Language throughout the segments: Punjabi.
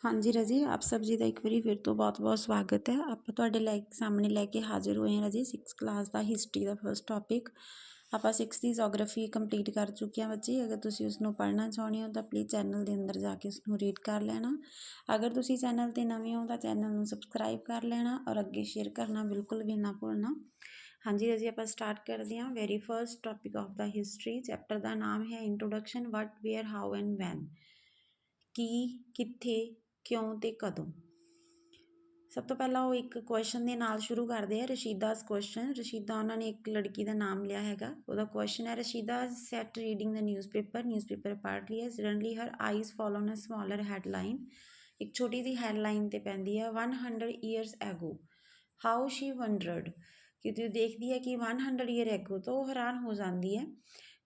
हाँ जी राजे, आप सब जी का एक बारी फिर तो बहुत बहुत स्वागत है। आप सामने लैके हाजिर होए हैं राजे 6th क्लास का हिस्टरी का फर्स्ट टॉपिक। आप 6th की जोग्राफी कंप्लीट कर चुके हैं बच्चे। अगर तुम उसको पढ़ना चाहते हो तो प्लीज़ चैनल के अंदर जाके उसको रीड कर लेना। अगर तुम चैनल पर नवे हो तो चैनल को सबसक्राइब कर लेना और अगे शेयर करना बिल्कुल भी ना भूलना। हाँ जी राजी, आप स्टार्ट करते हैं। Very first topic of the history chapter का नाम है introduction what where how and when. की कित्थे क्यों ते कदों। सब तो पहला वो एक क्वेश्चन के नाल शुरू करते हैं। रशीदा's क्वेश्चन। रशीदा उन्होंने एक लड़की का नाम लिया हैगा। वो क्वेश्चन है Rashida sat reading the newspaper पढ़ लिया। Suddenly her eyes follow on a smaller headline. एक छोटी जी हैडलाइन ते पैंदी है 100 years ago. How she wandered कि तू देखती है कि 100 ईयर एगो तो हैरान हो जाती है।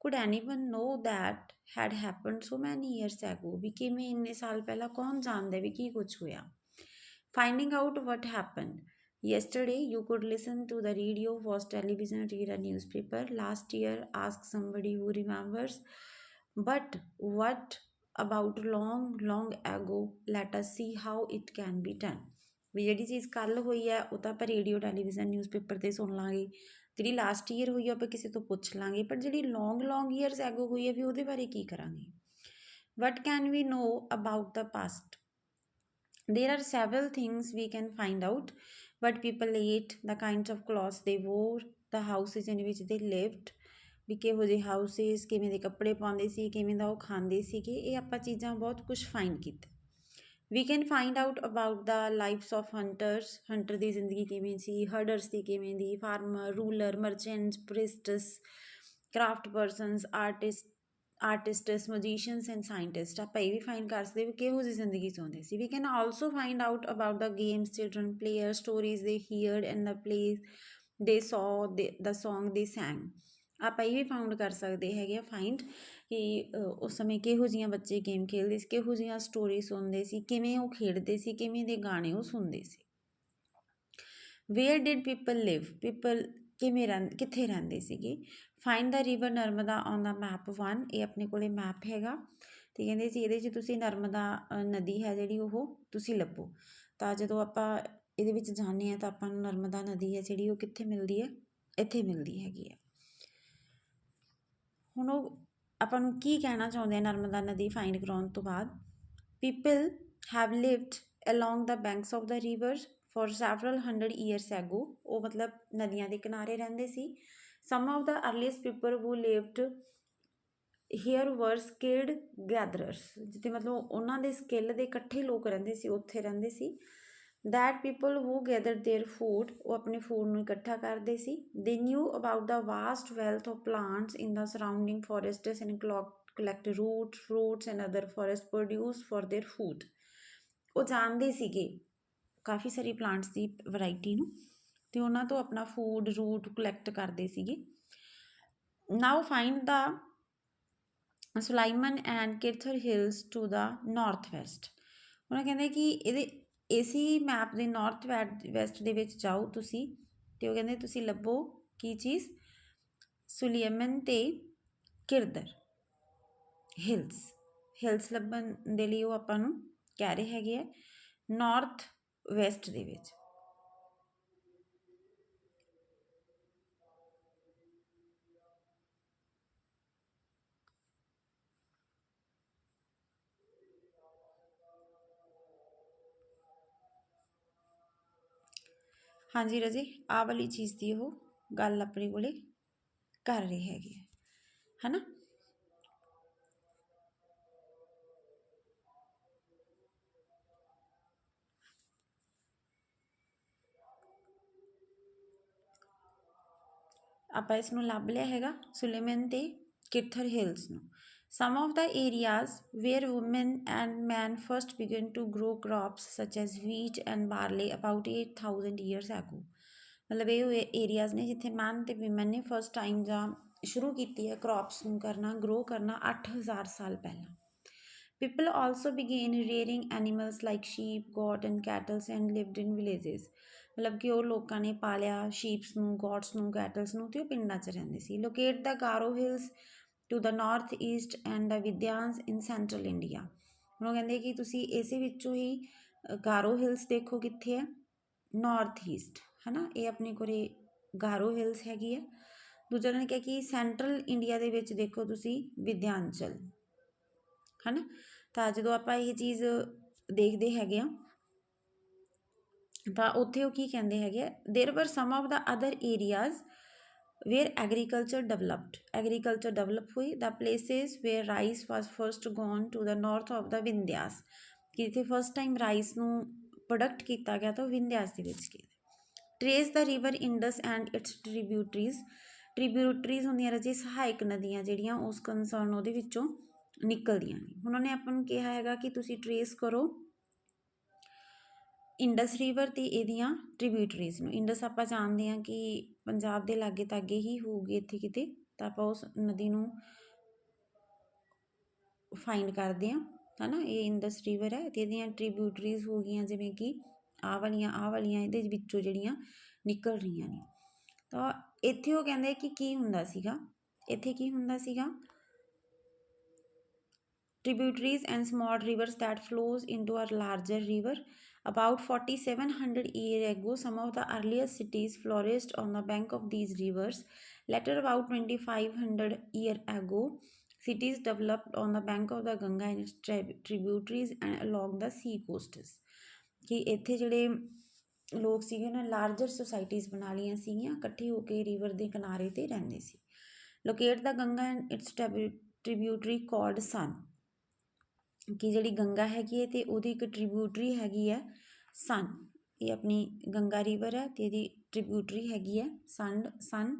Could anyone know that had happened so many years ago भी किमें इन्ने साल पहला कौन जानता भी की कुछ होया। Finding out what happened. Yesterday, you could listen to the radio, watch television, read a newspaper. Last year, ask somebody who remembers. But what about long, long ago? Let us see how it can be done. ਵੀ ਜਿਹੜੀ ਚੀਜ਼ ਕੱਲ ਹੋਈ ਹੈ ਉਹ ਤਾਂ ਆਪਾਂ ਰੇਡੀਓ ਟੈਲੀਵਿਜ਼ਨ ਨਿਊਜ਼ਪੇਪਰ 'ਤੇ ਸੁਣ ਲਾਂਗੇ। ਜਿਹੜੀ ਲਾਸਟ ਈਅਰ ਹੋਈ ਆ ਆਪਾਂ ਕਿਸੇ ਤੋਂ ਪੁੱਛ ਲਾਂਗੇ। ਪਰ ਜਿਹੜੀ ਲੌਂਗ ਈਅਰਸ ਐਗੋ ਹੋਈ ਹੈ ਵੀ ਉਹਦੇ ਬਾਰੇ ਕੀ ਕਰਾਂਗੇ। What can we know about the past. There are several things we can find out. What people ate, the kinds of clothes they wore, the houses in which they lived, ਵੀ ਕਿਹੋ ਜਿਹੇ ਹਾਊਸਿਸ, ਕਿਵੇਂ ਦੇ ਕੱਪੜੇ ਪਾਉਂਦੇ ਸੀ, ਕਿਵੇਂ ਦਾ ਉਹ ਖਾਂਦੇ ਸੀਗੇ। ਇਹ ਆਪਾਂ ਚੀਜ਼ਾਂ ਬਹੁਤ ਕੁਝ ਫਾਈਂਡ ਕੀਤਾ। We can find out about the lives of hunters. Hunter ਦੀ ਜ਼ਿੰਦਗੀ ਕਿਵੇਂ ਸੀ, ਹਰਡਰਸ ਦੀ ਕਿਵੇਂ ਦੀ, farmer, ruler, merchants, priests, craft persons, artists, magicians and scientist. ਆਪਾਂ ਇਹ ਵੀ ਫਾਈਂਡ ਕਰ ਸਕਦੇ ਵੀ ਕਿਹੋ ਜਿਹੀ ਜ਼ਿੰਦਗੀ ਚਾਹੁੰਦੇ ਸੀ। We can also find out about the games children player, stories they heard and the place ਦੇ ਸੌ ਦ ਸੌਂਗ ਦੇ ਸੈਂਗ। ਆਪਾਂ ਇਹ ਵੀ ਫਾਊਂਡ ਕਰ ਸਕਦੇ ਹੈਗੇ ਆ ਫਾਈਂਡ ਕਿ ਉਸ ਸਮੇਂ ਕਿਹੋ ਜਿਹੀਆਂ ਬੱਚੇ ਗੇਮ ਖੇਡਦੇ ਸੀ, ਕਿਹੋ ਜਿਹੀਆਂ ਸਟੋਰੀ ਸੁਣਦੇ ਸੀ, ਕਿਵੇਂ ਉਹ ਖੇਡਦੇ ਸੀ, ਕਿਵੇਂ ਦੇ ਗਾਣੇ ਉਹ ਸੁਣਦੇ ਸੀ। Where did people live, people ਕਿੱਥੇ ਰਹਿੰਦੇ ਸੀਗੇ। Find the river Narmada on the map 1। ਇਹ ਆਪਣੇ ਕੋਲੇ ਮੈਪ ਹੈਗਾ ਅਤੇ ਕਹਿੰਦੇ ਸੀ ਇਹਦੇ 'ਚ ਤੁਸੀਂ ਨਰਮਦਾ ਨਦੀ ਹੈ ਜਿਹੜੀ ਉਹ ਤੁਸੀਂ ਲੱਭੋ। ਤਾਂ ਜਦੋਂ ਆਪਾਂ ਇਹਦੇ ਵਿੱਚ ਜਾਂਦੇ ਹਾਂ ਤਾਂ ਆਪਾਂ ਨੂੰ ਨਰਮਦਾ ਨਦੀ ਹੈ ਜਿਹੜੀ ਉਹ ਕਿੱਥੇ ਮਿਲਦੀ ਹੈ, ਇੱਥੇ ਮਿਲਦੀ ਹੈਗੀ ਹੈ। ਹੁਣ ਉਹ ਆਪਾਂ ਨੂੰ ਕੀ ਕਹਿਣਾ ਚਾਹੁੰਦੇ ਆ ਨਰਮਦਾ ਨਦੀ ਫਾਈਂਡ ਕਰਾਉਣ ਤੋਂ ਬਾਅਦ। People have lived along the banks of the rivers for several 100 years ago. ਉਹ ਮਤਲਬ ਨਦੀਆਂ ਦੇ ਕਿਨਾਰੇ ਰਹਿੰਦੇ ਸੀ। Some of the earliest people who lived here were skilled gatherers. ਜਿੱਥੇ ਮਤਲਬ ਉਹਨਾਂ ਦੇ ਸਕਿੱਲ ਦੇ ਇਕੱਠੇ ਲੋਕ ਰਹਿੰਦੇ ਸੀ ਉੱਥੇ ਰਹਿੰਦੇ ਸੀ। That people who gather their food, ਉਹ ਆਪਣੇ ਫੂਡ ਨੂੰ ਇਕੱਠਾ ਕਰਦੇ ਸੀ। They knew about the vast wealth of plants in the surrounding forests and collect roots fruits and other forest produce for their food. ਉਹ ਜਾਣਦੇ ਸੀਗੇ ਕਾਫੀ ਸਾਰੀ ਪਲਾਂਟਸ ਦੀ ਵਰਾਇਟੀ ਨੂੰ ਅਤੇ ਉਹਨਾਂ ਤੋਂ ਆਪਣਾ ਫੂਡ ਰੂਟ ਕਲੈਕਟ ਕਰਦੇ ਸੀਗੇ। Now find the Sulaiman and Kirthar hills to the north west. ਉਹਨਾਂ ਕਹਿੰਦੇ ਕਿ ਇਹਦੇ ਇਸੀ ਮੈਪ ਦੇ ਨੌਰਥ ਵੈਸਟ ਦੇ ਵਿੱਚ ਜਾਓ ਤੁਸੀਂ ਅਤੇ ਉਹ ਕਹਿੰਦੇ ਤੁਸੀਂ ਲੱਭੋ ਕੀ ਚੀਜ਼, ਸੁਲੀਅਮਨ ਅਤੇ ਕਿਰਦਰ ਹਿਲਸ ਲੱਭਣ ਦੇ ਲਈ ਉਹ ਆਪਾਂ ਨੂੰ ਕਹਿ ਰਹੇ ਹੈਗੇ ਆ ਨੌਰਥ ਵੈਸਟ ਦੇ ਵਿੱਚ। ਹਾਂਜੀ ਰਾਜੇ, ਆਹ ਵਾਲੀ ਚੀਜ਼ ਦੀ ਉਹ ਗੱਲ ਆਪਣੇ ਕੋਲੇ ਕਰ ਰਹੇ ਹੈਗੇ ਹੈ ਨਾ। ਆਪਾਂ ਇਸ ਨੂੰ ਲੱਭ ਲਿਆ ਹੈਗਾ ਸੁਲੇਮਨ ਅਤੇ ਕਿਰਥਰ ਹਿਲਸ ਨੂੰ। Some of the areas where women and men first begin to grow crops such as wheat and barley about 8000 years ago. ਮਤਲਬ ਇਹ ਏਰੀਆਜ਼ ਨੇ ਜਿੱਥੇ ਮੈਨ ਅਤੇ ਵੀਮਨ ਨੇ ਫਸਟ ਟਾਈਮ ਜਾਂ ਸ਼ੁਰੂ ਕੀਤੀ ਹੈ ਕ੍ਰੌਪਸ ਨੂੰ ਕਰਨਾ, ਗਰੋ ਕਰਨਾ 8000 ਸਾਲ ਪਹਿਲਾਂ। People also began rearing animals like sheep, goat and cattles and lived in villages. ਮਤਲਬ ਕਿ ਉਹ ਲੋਕਾਂ ਨੇ ਪਾਲਿਆ ਸ਼ੀਪਸ ਨੂੰ, ਗੋਟਸ ਨੂੰ, ਕੈਟਲਸ ਨੂੰ ਅਤੇ ਉਹ ਪਿੰਡਾਂ 'ਚ ਰਹਿੰਦੇ ਸੀ। Locate the Garo hills to the north east and the ਵਿਦਿਆਨਸ ਇਨ ਸੈਂਟਰਲ ਇੰਡੀਆ। ਹੁਣ ਉਹ ਕਹਿੰਦੇ ਕਿ ਤੁਸੀਂ ਇਸੇ ਵਿੱਚੋਂ ਹੀ ਗਾਰੋ ਹਿਲਸ ਦੇਖੋ ਕਿੱਥੇ ਹੈ, ਨਾਰਥ ਈਸਟ ਹੈ ਨਾ, ਇਹ ਆਪਣੇ ਕੋਲੇ ਗਾਰੋ ਹਿਲਸ ਹੈਗੀ ਹੈ। ਦੂਜਾ ਉਹਨਾਂ ਨੇ ਕਿਹਾ ਕਿ ਸੈਂਟਰਲ ਇੰਡੀਆ ਦੇ ਵਿੱਚ ਦੇਖੋ ਤੁਸੀਂ ਵਿਦਿਆਂਚਲ ਹੈ ਨਾ। ਤਾਂ ਜਦੋਂ ਆਪਾਂ ਇਹ ਚੀਜ਼ ਦੇਖਦੇ ਹੈਗੇ ਆ ਤਾਂ ਉੱਥੇ ਉਹ ਕੀ ਕਹਿੰਦੇ ਹੈਗੇ ਆ, there were some of the other areas where agriculture develop ਹੋਈ, the places where rice was first grown to the north of the Vindhyas, ਕਿ ਇੱਥੇ ਫਸਟ ਟਾਈਮ ਰਾਈਸ ਨੂੰ ਪ੍ਰੋਡਕਟ ਕੀਤਾ ਗਿਆ ਤਾਂ ਉਹ ਵਿੰਧਿਆਸ ਦੇ ਵਿੱਚ ਕੀਤਾ। Trace the river Indus and its tributaries ਹੁੰਦੀਆਂ ਰਾਜੇ ਸਹਾਇਕ ਨਦੀਆਂ ਜਿਹੜੀਆਂ ਉਸ ਕੰਸਰਨ ਉਹਦੇ ਵਿੱਚੋਂ ਨਿਕਲਦੀਆਂ ਨੇ। ਹੁਣ ਉਹਨੇ ਆਪਾਂ ਨੂੰ ਕਿਹਾ ਹੈਗਾ ਕਿ ਤੁਸੀਂ ਟਰੇਸ ਕਰੋ ਇੰਡਸ ਰਿਵਰ ਅਤੇ ਇਹਦੀਆਂ ਟ੍ਰਿਬਿਊਟਰੀਜ਼ ਨੂੰ। ਇੰਡਸ ਆਪਾਂ ਜਾਣਦੇ ਹਾਂ ਕਿ ਪੰਜਾਬ ਦੇ ਲਾਗੇ ਤਾਗੇ ਹੀ ਹੋਊਗੀ ਇੱਥੇ ਕਿਤੇ, ਤਾਂ ਆਪਾਂ ਉਸ ਨਦੀ ਨੂੰ ਫਾਈਂਡ ਕਰਦੇ ਹਾਂ ਹੈ ਨਾ। ਇਹ ਇੰਡਸ ਰਿਵਰ ਹੈ ਅਤੇ ਇਹਦੀਆਂ ਟ੍ਰਿਬਿਊਟਰੀਜ਼ ਹੋ ਗਈਆਂ ਜਿਵੇਂ ਕਿ ਆਹ ਵਾਲੀਆਂ ਇਹਦੇ ਵਿੱਚੋਂ ਜਿਹੜੀਆਂ ਨਿਕਲ ਰਹੀਆਂ ਨੇ। ਤਾਂ ਇੱਥੇ ਉਹ ਕਹਿੰਦੇ ਕਿ ਕੀ ਹੁੰਦਾ ਸੀਗਾ, ਇੱਥੇ ਕੀ ਹੁੰਦਾ ਸੀਗਾ, tributaries and small rivers that flows into a larger river. About 4700 years ago, some of the earliest cities flourished on the bank of these rivers. Later, about 2500 years ago, cities developed on the bank of the Ganga and its tributaries and along the sea coasts. ਕਿ ਇੱਥੇ ਜਿਹੜੇ ਲੋਕ ਸੀਗੇ ਉਹਨਾਂ ਲਾਰਜਰ ਸੁਸਾਇਟੀਜ਼ ਬਣਾ ਲਈਆਂ ਸੀਗੀਆਂ, ਇਕੱਠੇ ਹੋ ਕੇ ਰਿਵਰ ਦੇ ਕਿਨਾਰੇ 'ਤੇ ਰਹਿੰਦੇ ਸੀ। Locate the Ganga and its tributary called Son, ਕਿ ਜਿਹੜੀ ਗੰਗਾ ਹੈਗੀ ਹੈ ਅਤੇ ਉਹਦੀ ਇੱਕ ਟ੍ਰਿਬਿਊਟਰੀ ਹੈਗੀ ਹੈ ਸਨ। ਇਹ ਆਪਣੀ ਗੰਗਾ ਰਿਵਰ ਹੈ ਅਤੇ ਇਹਦੀ ਟ੍ਰਿਬਿਊਟਰੀ ਹੈਗੀ ਹੈ ਸਨ।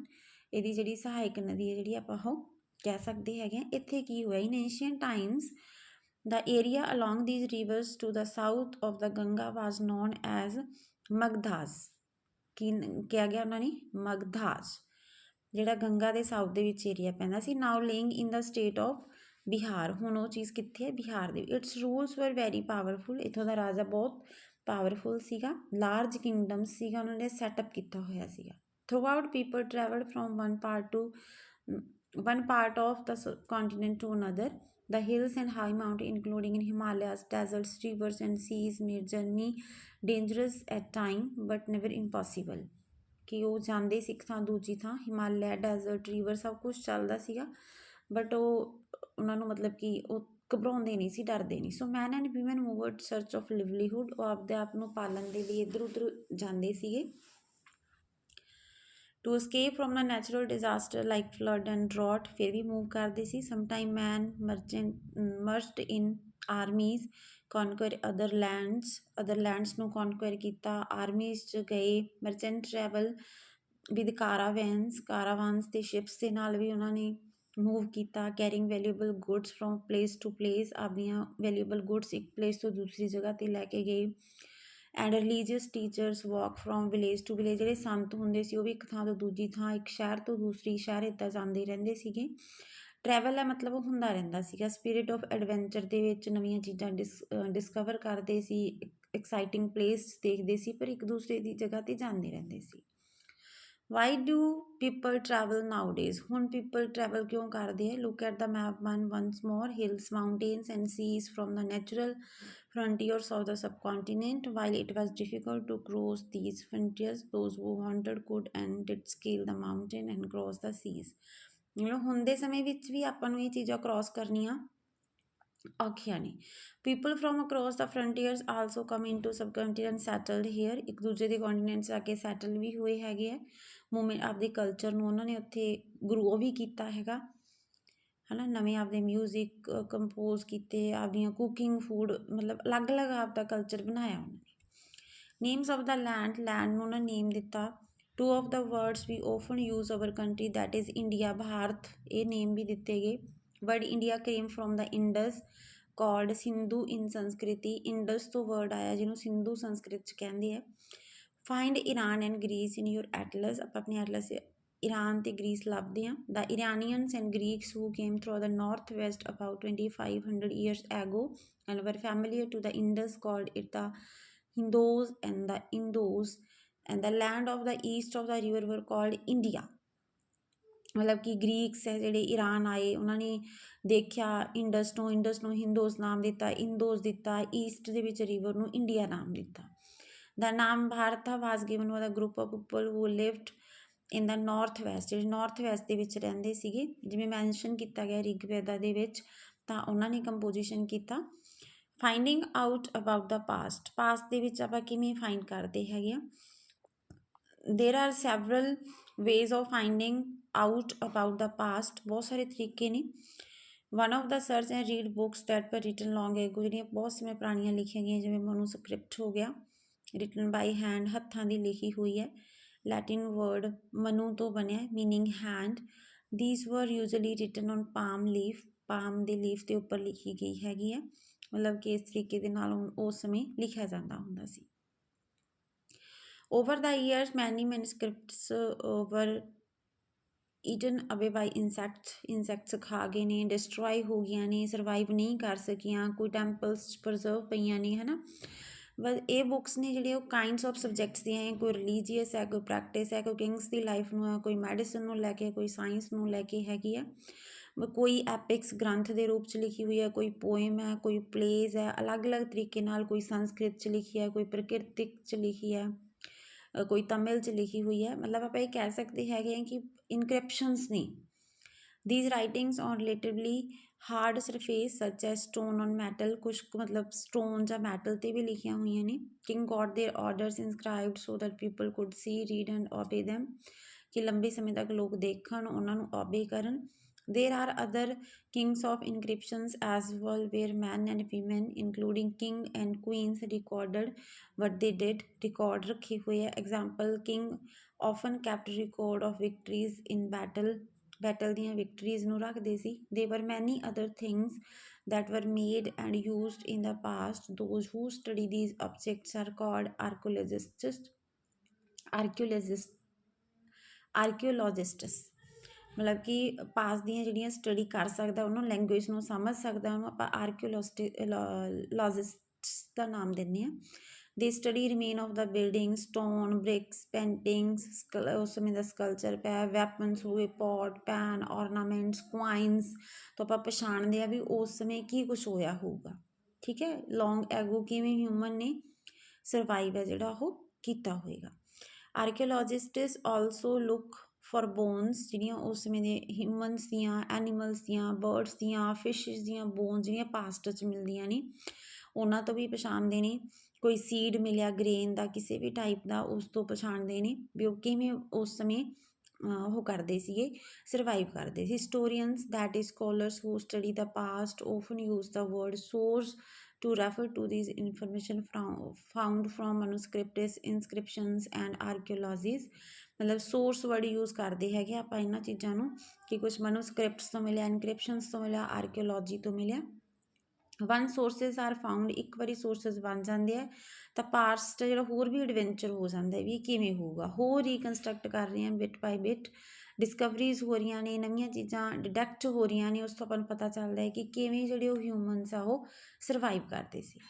ਇਹਦੀ ਜਿਹੜੀ ਸਹਾਇਕ ਨਦੀ ਹੈ ਜਿਹੜੀ ਆਪਾਂ ਉਹ ਕਹਿ ਸਕਦੇ ਹੈਗੇ ਹਾਂ। ਇੱਥੇ ਕੀ ਹੋਇਆ, ਇਨ ਏਂਸ਼ੀਅੰਟ Times the area along these rivers to the south of the Ganga was known as Magdhas। ਕੀ ਕਿਹਾ ਗਿਆ ਉਹਨਾਂ ਨੇ, ਮਗਧਾਸ, ਜਿਹੜਾ ਗੰਗਾ ਦੇ ਸਾਊਥ ਦੇ ਵਿੱਚ ਏਰੀਆ ਪੈਂਦਾ ਸੀ। Now lying in the state of Bihar, ਹੁਣ ਉਹ ਚੀਜ਼ ਕਿੱਥੇ ਹੈ, ਬਿਹਾਰ ਦੇ। Its rulers were very powerful, ਇੱਥੋਂ ਦਾ ਰਾਜਾ ਬਹੁਤ ਪਾਵਰਫੁਲ ਸੀਗਾ। ਲਾਰਜ ਕਿੰਗਡਮ ਸੀਗਾ, ਉਹਨਾਂ ਨੇ ਸੈਟਅਪ ਕੀਤਾ ਹੋਇਆ ਸੀਗਾ। Throughout people travelled from one part of the continent to another. The hills and high mountains, including in Himalayas, deserts, rivers and seas, made journey dangerous at time but never impossible। ਕਿ ਉਹ ਜਾਂਦੇ ਸੀ ਇੱਕ ਥਾਂ ਦੂਜੀ ਥਾਂ, ਹਿਮਾਲਿਆ, ਡੈਜ਼ਰਟ, ਰਿਵਰ ਸਭ ਕੁਛ ਚੱਲਦਾ ਸੀਗਾ, ਬਟ ਉਹ ਉਹਨਾਂ ਨੂੰ ਮਤਲਬ ਕਿ ਉਹ ਘਬਰਾਉਂਦੇ ਨਹੀਂ ਸੀ, ਡਰਦੇ ਨਹੀਂ। So men and women moved search of livelihood, ਉਹ ਆਪਦੇ ਆਪ ਨੂੰ ਪਾਲਣ ਦੇ ਲਈ ਇੱਧਰ ਉੱਧਰ ਜਾਂਦੇ ਸੀਗੇ। To escape from the natural disaster like flood and drought, ਫਿਰ ਵੀ ਮੂਵ ਕਰਦੇ ਸੀ। ਸਮਟਾਈਮ ਮੈਨ ਮਰਜਡ ਇਨ ਆਰਮੀਜ਼, ਕੌਨਕਰ ਅਦਰ ਲੈਂਡਸ ਨੂੰ ਕੌਨਕਰ ਕੀਤਾ, ਆਰਮੀਜ਼ 'ਚ ਗਏ। ਮਰਚੈਂਟ ਟਰੈਵਲ ਵਿਦ ਕਾਰਾਵਾਨਸ ਅਤੇ ਸ਼ਿਪਸ ਦੇ ਨਾਲ ਵੀ ਉਹਨਾਂ ਨੇ ਮੂਵ ਕੀਤਾ। Carrying valuable goods from place to place, ਆਪਦੀਆਂ ਵੈਲਿਊਬਲ ਗੁੱਡਸ ਇੱਕ ਪਲੇਸ ਤੋਂ ਦੂਸਰੀ ਜਗ੍ਹਾ 'ਤੇ ਲੈ ਕੇ ਗਏ। And religious teachers walk from village to village, ਜਿਹੜੇ ਸੰਤ ਹੁੰਦੇ ਸੀ ਉਹ ਵੀ ਇੱਕ ਥਾਂ ਤੋਂ ਦੂਜੀ ਥਾਂ, ਇੱਕ ਸ਼ਹਿਰ ਤੋਂ ਦੂਸਰੀ ਸ਼ਹਿਰ ਇੱਦਾਂ ਜਾਂਦੇ ਰਹਿੰਦੇ ਸੀਗੇ। ਟਰੈਵਲ ਹੈ ਮਤਲਬ ਉਹ ਹੁੰਦਾ ਰਹਿੰਦਾ ਸੀਗਾ। ਸਪਿਰਿਟ ਆਫ ਐਡਵੈਂਚਰ ਦੇ ਵਿੱਚ ਨਵੀਆਂ ਚੀਜ਼ਾਂ ਡਿਸਕਵਰ ਕਰਦੇ ਸੀ, ਐਕਸਾਈਟਿੰਗ ਪਲੇਸ ਦੇਖਦੇ ਸੀ, ਪਰ ਇੱਕ ਦੂਸਰੇ ਦੀ ਜਗ੍ਹਾ 'ਤੇ ਜਾਂਦੇ ਰਹਿੰਦੇ ਸੀ। Why do people travel nowadays, ਹੁਣ ਪੀਪਲ ਟਰੈਵਲ ਕਿਉਂ ਕਰਦੇ ਹੈ। Look at the map once more, hills, mountains and seas from the natural frontiers of the subcontinent. While it was difficult to cross these frontiers, those who wanted could and did scale the mountain and cross the seas। ਮਤਲਬ ਹੁਣ ਦੇ ਸਮੇਂ ਵਿੱਚ ਵੀ ਆਪਾਂ ਨੂੰ ਇਹ ਚੀਜ਼ਾਂ ਕ੍ਰੋਸ ਕਰਨੀਆਂ ਔਖੀਆਂ ਨੇ। People from across the frontiers also come into subcontinent settled here, ਇੱਕ ਦੂਜੇ ਦੇ ਕੰਟੀਨੈਂਟਸ ਆ ਕੇ ਸੈਟਲ ਵੀ ਹੋਏ ਹੈਗੇ ਹੈ। ਮੂਵਮੈਂਟ ਆਪਦੇ ਕਲਚਰ ਨੂੰ ਉਹਨਾਂ ਨੇ ਉੱਥੇ ਗਰੋ ਵੀ ਕੀਤਾ ਹੈਗਾ ਹੈ ਨਾ। ਨਵੇਂ ਆਪਦੇ ਮਿਊਜ਼ਿਕ ਕੰਪੋਜ਼ ਕੀਤੇ, ਆਪਦੀਆਂ ਕੁਕਿੰਗ ਫੂਡ, ਮਤਲਬ ਅਲੱਗ ਅਲੱਗ ਆਪਦਾ ਕਲਚਰ ਬਣਾਇਆ ਉਹਨਾਂ ਨੇ। ਨੇਮਸ ਆਫ ਦਾ ਲੈਂਡ ਨੂੰ ਉਹਨਾਂ ਨੇਮ ਦਿੱਤਾ। Two of the words we often use our country, that is India, Bharat, ਇਹ ਨੇਮ ਵੀ ਦਿੱਤੇ ਗਏ। Word India came from the Indus called Sindhu in Sanskrit, Indus ਤੋਂ ਵਰਡ ਆਇਆ ਜਿਹਨੂੰ ਸਿੰਧੂ ਸੰਸਕ੍ਰਿਤ 'ਚ ਕਹਿੰਦੇ ਆ। Find Iran and Greece in your atlas, ਆਪਾਂ ਆਪਣੀ ਐਟਲਸ ਇਰਾਨ ਅਤੇ ਗ੍ਰੀਸ ਲੱਭਦੇ ਹਾਂ। The Iranians and Greeks who came through the north west about 2500 years ago and were familiar to the Indus called it the Hindos and the land of the east of the river were called India। मतलब कि ਗ੍ਰੀਕਸ ਹੈ ਜਿਹੜੇ ਈਰਾਨ ਆਏ ਉਹਨਾਂ ਨੇ ਦੇਖਿਆ ਇੰਡਸ ਨੂੰ ਹਿੰਦੋਸ ਨਾਮ ਦਿੱਤਾ, ਇੰਦੋਸ ਦਿੱਤਾ, ਈਸਟ ਦੇ ਵਿੱਚ ਰਿਵਰ ਨੂੰ ਇੰਡੀਆ ਨਾਮ ਦਿੱਤਾ। ਦਾ ਨਾਮ Bharata was given by the group of people who lived in the north west, ਜਿਹੜੇ ਨਾਰਥ ਵੈਸਟ ਦੇ ਵਿੱਚ ਰਹਿੰਦੇ ਸੀਗੇ, ਜਿਵੇਂ ਮੈਂਸ਼ਨ ਕੀਤਾ ਗਿਆ ਰਿਗਵੇਦਾ ਦੇ ਵਿੱਚ, ਤਾਂ ਉਹਨਾਂ ਨੇ ਕੰਪੋਜੀਸ਼ਨ ਕੀਤਾ। Finding out about the past ਦੇ ਵਿੱਚ ਆਪਾਂ ਕਿਵੇਂ ਫਾਈਂਡ ਕਰਦੇ ਹੈਗੇ ਆ। There are several ways of finding out about the past, बहुत सारे तरीके ने। One of the search and read books that were written long ago, जो बहुत समय पुरानियां लिखिया गई, जिमें मनुस्क्रिप्ट हो गया, रिटन बाई हैंड, हत्थां दी लिखी हुई है। लैटिन वर्ड मनु तो बनया, meaning hand. These were usually written on palm leaf, palm दे लीफ के उपर लिखी गई हैगी है, मतलब कि इस तरीके दे नाल उस समय लिखिया जाता हुंदा सी। Over the years, many manuscripts were eaten away by insects, insects खा गए ने, destroy हो गई ने, survive नहीं कर सकियां, कोई temples preserve पईयां ने, है ना। बस ये बुक्स ने ਜਿਹੜੇ ਉਹ ਕਾइंड्स ऑफ सब्जैक्ट्स ਦੀਆਂ ਹੈ, ਕੋਈ ਰਿਲੀਜੀਅਸ ਹੈ, ਕੋਈ ਪ੍ਰੈਕਟਿਸ ਹੈ, ਕੋਈ ਕਿੰਗਸ ਦੀ ਲਾਈਫ ਨੂੰ ਹੈ, ਕੋਈ ਮੈਡੀਸਨ ਨੂੰ ਲੈ ਕੇ, ਕੋਈ ਸਾਇੰਸ ਨੂੰ ਲੈ ਕੇ ਹੈਗੀ ਆ। ਕੋਈ ਐਪਿਕਸ ਗ੍ਰੰਥ ਦੇ ਰੂਪ 'ਚ ਲਿਖੀ ਹੋਈ ਹੈ, ਕੋਈ ਪੋਇਮ ਹੈ, ਕੋਈ ਪਲੇਜ਼ ਹੈ, ਅਲੱਗ-ਅਲੱਗ ਤਰੀਕੇ ਨਾਲ, ਕੋਈ ਸੰਸਕ੍ਰਿਤ 'ਚ ਲਿਖੀ ਹੈ, ਕੋਈ ਪ੍ਰਕਿਰਤਿਕ 'ਚ ਲਿਖੀ ਹੈ, कोई तमिल च लिखी हुई है। मतलब आप ये कह सकते हैं कि इनक्रिप्शंस ने these writings on relatively hard surface such as stone on metal, कुछ मतलब स्टोन या मैटल ते भी लिखिया हुई ने। King got there orders inscribed so that people could see read and ओबे दैम, कि लंबे समय तक लोग देखण, उन्होंने ओबे करन। There are other kings of inscriptions as well, where men and women including king and queens recorded what they did, record रखे हुए है। Example, king often kept record of victories in battle ਦੀਆਂ victories ਨੂੰ ਰੱਖਦੇ ਸੀ। There were many other things that were made and used in the past. Those who study these objects are called archaeologists। मतलब कि पास ਦੀਆਂ ਜਿਹੜੀਆਂ ਸਟੱਡੀ ਕਰ ਸਕਦਾ, ਉਹਨੂੰ ਲੈਂਗੁਏਜ ਨੂੰ ਸਮਝ ਸਕਦਾ, ਉਹਨੂੰ ਆਪਾਂ ਆਰਕਿਓਲੋਜਿਸਟਸ ਦਾ ਨਾਮ ਦਿੰਦੇ ਹਾਂ। They study remain of the building, stone, bricks, paintings, ਉਸ ਸਮੇਂ ਦਾ ਸਕਲਚਰ ਪਿਆ, ਵੈਪਨਸ ਹੋਏ, ਪੋਟ, ਪੈਨ, ਔਰਨਾਮੈਂਟਸ, ਕੁਆਇਨਸ, ਤੋਂ ਆਪਾਂ ਪਛਾਣਦੇ ਆ ਵੀ ਉਸ ਸਮੇਂ ਕੀ ਕੁਛ ਹੋਇਆ ਹੋਊਗਾ। ਠੀਕ ਹੈ, ਲੌਂਗ ਐਗੋ ਕਿਵੇਂ ਹਿਊਮਨ ਨੇ ਸਰਵਾਈਵ ਹੈ ਜਿਹੜਾ ਉਹ ਕੀਤਾ ਹੋਏਗਾ। ਆਰਕਿਓਲੋਜਿਸਟਸ ਆਲਸੋ ਲੁੱਕ ਫॉर ਬੋਨਸ, ਜਿਹੜੀਆਂ ਉਸ ਸਮੇਂ ਦੇ ਹਿਊਮਨਸ ਦੀਆਂ, ਐਨੀਮਲਸ ਦੀਆਂ, ਬਰਡਸ ਦੀਆਂ, ਫਿਸ਼ਿਸ ਦੀਆਂ ਬੋਨਸ ਜਿਹੜੀਆਂ ਪਾਸਟ 'ਚ ਮਿਲਦੀਆਂ ਨੇ, ਉਹਨਾਂ ਤੋਂ ਵੀ ਪਛਾਣਦੇ ਨੇ। ਕੋਈ ਸੀਡ ਮਿਲਿਆ ਗ੍ਰੇਨ ਦਾ ਕਿਸੇ ਵੀ ਟਾਈਪ ਦਾ, ਉਸ ਤੋਂ ਪਛਾਣਦੇ ਨੇ ਵੀ ਉਹ ਕਿਵੇਂ ਉਸ ਸਮੇਂ ਉਹ ਕਰਦੇ ਸੀਗੇ, ਸਰਵਾਈਵ ਕਰਦੇ ਸੀ। Historians that is scholars who study the past often use the word source to refer to these information found from manuscripts, inscriptions and archaeologies। मतलब सोर्स वर्ड यूज़ करते हैं आप इन्होंने चीज़ों को, कि कुछ मनुस्क्रिप्ट्स तो मिले, इनक्रिप्शनस तो मिले, आर्कियोलॉजी तो मिले। वन सोर्सिस आर फाउंड, एक बारी सोर्सिस बन जाते हैं तो पास्ट जो होर भी एडवेंचर हो जाता है भी किमें होगा, होर रिकनस्ट्रक्ट कर रहे हैं बिट बाय बिट, डिस्कवरीज हो रही ने, नवीं चीज़ां डिटेक्ट हो रही ने, उस तो अपन पता चलता है कि किमें जो ह्यूमनस आ वो सर्वाइव करते सी।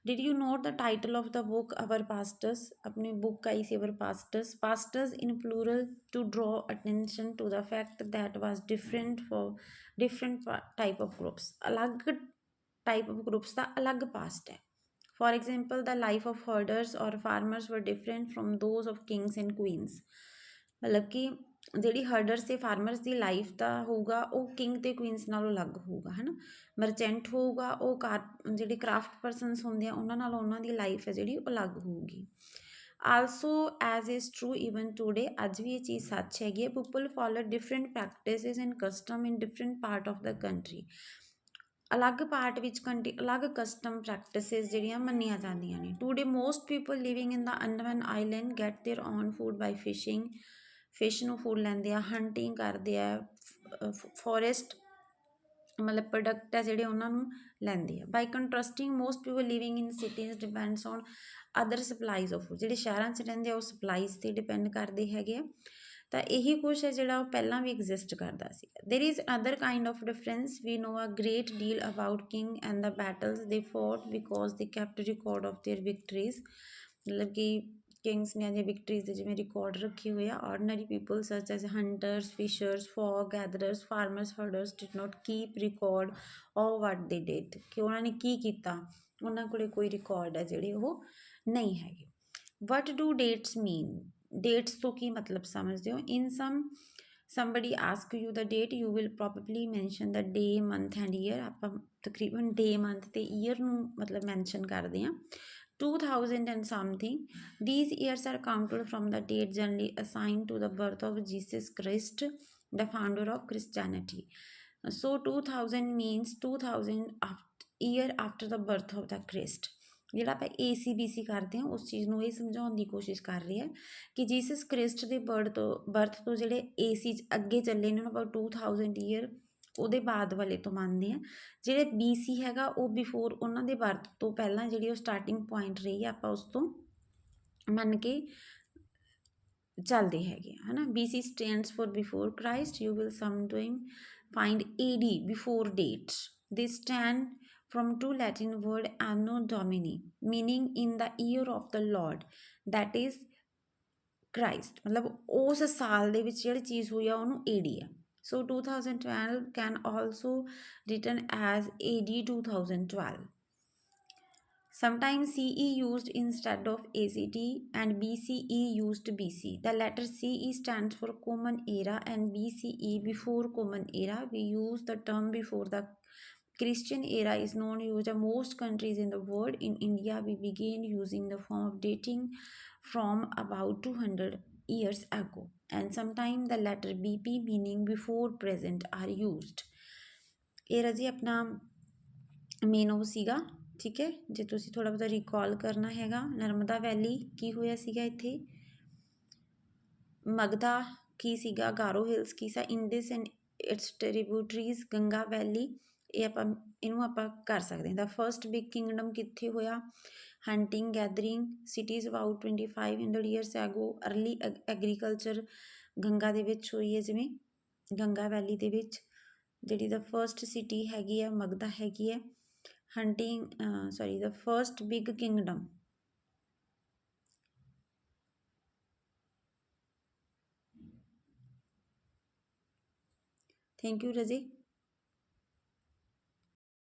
Did you note the title of the book our pasts, अपनी book I see our pasts, pasts in plural to draw attention to the fact that was different for different type of groups, अलग टाइप ऑफ ग्रुप्स का अलग पास्ट है। For example the life of herders और farmers were different from those of kings and queens, मतलब कि ਜਿਹੜੀ ਹਰਡਰਸ ਤੇ ਫਾਰਮਰਸ ਦੀ ਲਾਈਫ ਦਾ ਹੋਊਗਾ ਉਹ ਕਿੰਗ ਤੇ ਕੁਈਨਸ ਨਾਲੋਂ ਅਲੱਗ ਹੋਊਗਾ, ਹੈ ਨਾ। ਮਰਚੈਂਟ ਹੋਊਗਾ ਉਹ ਜਿਹੜੇ ਕਰਾਫਟ ਪਰਸਨਸ ਹੁੰਦੇ ਆ ਉਹਨਾਂ ਨਾਲੋਂ ਉਹਨਾਂ ਦੀ ਲਾਈਫ ਹੈ ਜਿਹੜੀ ਉਹ ਅਲੱਗ ਹੋਊਗੀ। Also as is true even today, ਅੱਜ ਵੀ ਇਹ ਚੀਜ਼ ਸੱਚ ਹੈਗੀ ਹੈ। People follow different practices and custom in different part of the country, अलग पार्ट विच कंट्री अलग कस्टम प्रैक्टिसिस ਜਿਹੜੀਆਂ ਮੰਨੀਆਂ ਜਾਂਦੀਆਂ ਨੇ। Today most people living in the Andaman island get their on food by fishing, fish ਨੂੰ फूड ਲੈਂਦੇ ਆ, ਹੰਟਿੰਗ ਕਰਦੇ ਆ, ਫੋਰੈਸਟ मतलब प्रोडक्ट है ਜਿਹੜੇ ਉਹਨਾਂ ਨੂੰ ਲੈਂਦੇ ਆ। By contrasting most people living in cities depends on other supplies of food, ਜਿਹੜੇ ਸ਼ਹਿਰਾਂ 'ਚ ਰਹਿੰਦੇ ਆ ਉਹ ਸਪਲਾਈਜ਼ 'ਤੇ ਡਿਪੈਂਡ ਕਰਦੇ ਹੈਗੇ ਆ। ਤਾਂ ਇਹੀ ਕੁਛ ਹੈ ਜਿਹੜਾ ਉਹ ਪਹਿਲਾਂ ਵੀ ਐਗਜ਼ਿਸਟ ਕਰਦਾ ਸੀ। There is other kind of difference, we know a great deal about king and the battles they fought because they kept record of their victories, मतलब कि ਕਿੰਗਸ ਨੇ ਅਜੇ ਵਿਕਟਰੀਜ਼ ਦੇ ਜਿਵੇਂ ਰਿਕਾਰਡ ਰੱਖੇ ਹੋਏ ਆ। Ordinary people such as hunters, fishers, food gatherers, farmers, herders did not keep record of what they did, ਕਿ ਉਹਨਾਂ ਨੇ ਕੀ ਕੀਤਾ, ਉਹਨਾਂ ਕੋਲੇ ਕੋਈ ਰਿਕਾਰਡ ਹੈ ਜਿਹੜੇ ਉਹ ਨਹੀਂ ਹੈਗੇ। ਵਟ ਡੂ ਡੇਟਸ ਮੀਨ, ਡੇਟਸ ਤੋਂ ਕੀ ਮਤਲਬ ਸਮਝਦੇ ਹੋ? ਇਨ somebody ask you the date, you will probably mention the day, month and year। ਆਪਾਂ ਤਕਰੀਬਨ day, month ਤੇ year ਨੂੰ ਮਤਲਬ ਮੈਂਸ਼ਨ ਕਰਦੇ ਹਾਂ। 2000 and something, these years are counted from the date generally assigned to the birth of Jesus Christ, the founder of Christianity। So 2000 means 2000 year after the birth of the Christ। ਜਿਹੜਾ ਆਪਾਂ ACBC ਕਰਦੇ ਹਾਂ ਉਸ ਚੀਜ਼ ਨੂੰ ਇਹ ਸਮਝਾਉਣ ਦੀ ਕੋਸ਼ਿਸ਼ ਕਰ ਰਹੇ ਆ ਕਿ ਜੀਸਸ ਕ੍ਰਿਸਟ ਦੇ ਬਰਥ ਤੋਂ ਜਿਹੜੇ AC 'ਚ ਅੱਗੇ ਚੱਲੇ ਇਹਨਾਂ ਨੂੰ ਆਪਾਂ 2000 ਈਅਰ ਉਹਦੇ ਬਾਅਦ ਵਾਲੇ ਤੋਂ ਮੰਨਦੇ ਆ। ਜਿਹੜੇ BC ਹੈਗਾ ਉਹ ਬਿਫੋਰ ਉਹਨਾਂ ਦੇ ਬਰਥ ਤੋਂ ਪਹਿਲਾਂ ਜਿਹੜੀ ਉਹ ਸਟਾਰਟਿੰਗ ਪੁਆਇੰਟ ਰਹੀ ਆ, ਆਪਾਂ ਉਸ ਤੋਂ ਮੰਨ ਕੇ ਚੱਲਦੇ ਹੈਗੇ ਆ, ਹੈ ਨਾ। BC stands for before Christ. You will sometime find AD before dates। they stand from two Latin word anno domini, meaning in the year of the Lord, that is Christ। ਮਤਲਬ ਉਸ ਸਾਲ ਦੇ ਵਿੱਚ ਜਿਹੜੀ ਚੀਜ਼ ਹੋਈ ਆ ਉਹਨੂੰ AD ਆ। so 2012 can also written as AD 2012। sometimes CE used instead of ACT and BCE used BC। the letter CE stands for common era and BCE before common era। we use the term before the Christian era is known used in most countries in the world। in India we began using the form of dating from about 200 years ago and sometimes the letter BP meaning before present are used। ਇਹ ਰਾਜੀ ਆਪਣਾ ਮੇਨ ਉਹ ਸੀਗਾ, ਠੀਕ ਹੈ। ਜੇ ਤੁਸੀਂ ਥੋੜ੍ਹਾ ਬਹੁਤਾ ਰਿਕਾਲ ਕਰਨਾ ਹੈਗਾ, ਨਰਮਦਾ ਵੈਲੀ ਕੀ ਹੋਇਆ ਸੀਗਾ ਇੱਥੇ, ਮਗਧਾ ਕੀ ਸੀਗਾ, ਗਾਰੋ ਹਿਲਸ ਕੀ ਸਾ, ਇੰਡਸ ਐਂਡ ਇਟਸ ਟ੍ਰਿਬਿਊਟਰੀਜ਼, ਗੰਗਾ ਵੈਲੀ। ਇਹ ਇਹਨੂੰ ਆਪਾਂ ਕਰ ਸਕਦੇ ਹਾਂ। ਦਾ ਫਸਟ ਬਿਗ ਕਿੰਗਡਮ ਕਿੱਥੇ ਹੋਇਆ, hunting gathering cities about 2500 years ago. Early agriculture Ganga ਦੇ ਵਿੱਚ ਹੋਈ ਹੈ, ਜਿਵੇਂ ਗੰਗਾ ਵੈਲੀ ਦੇ ਵਿੱਚ ਜਿਹੜੀ ਦਾ ਫਸਟ ਸਿਟੀ ਹੈਗੀ ਆ ਮਗਧਾ ਹੈਗੀ ਹੈ। Hunting the first big kingdom. Thank you Raji.